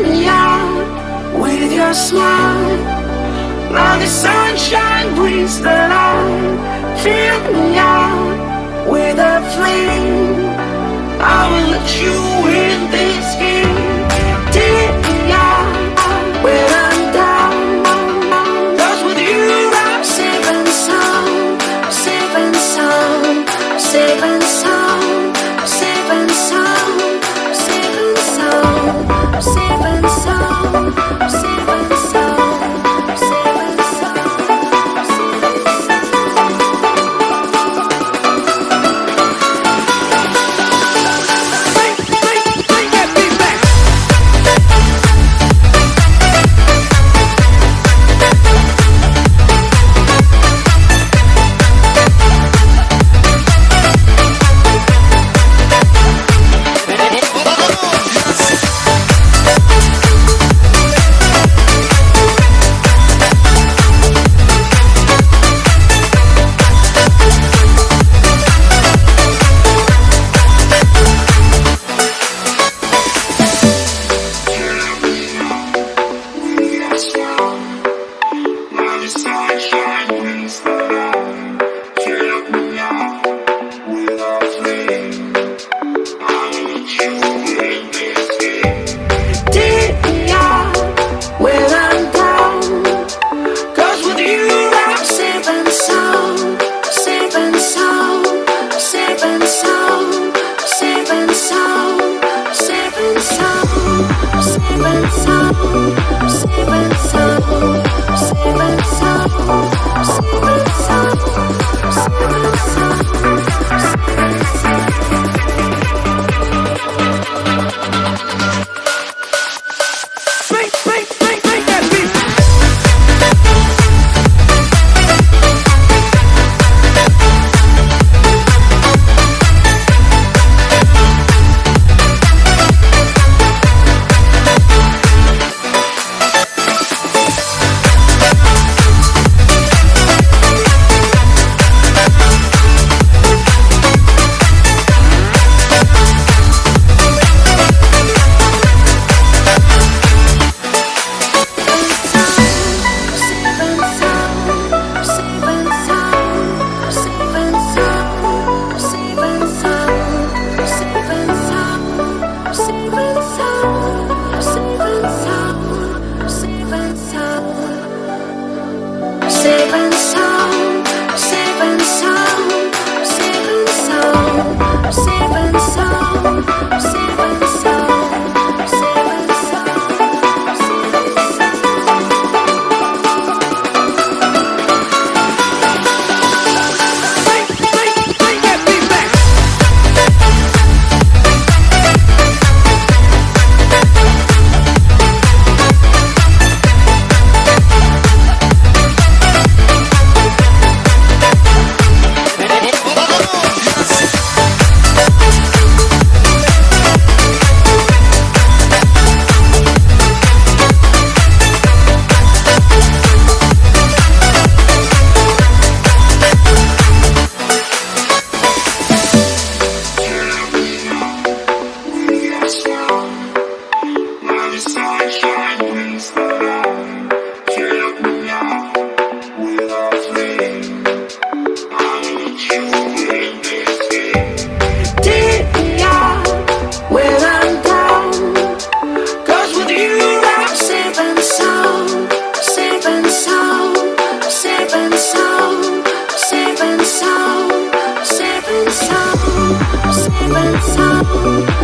me out with your smile. Now the sunshine brings the light. Fill me out with a flame. I will let you in this game. Take me out when I'm down. 'Cause with you I'm safe and sound. Safe and sound. Safe and sound. Safe and sound. Safe and sound. Safe and sound. Safe and sound. Safe and sound. Safe and sound.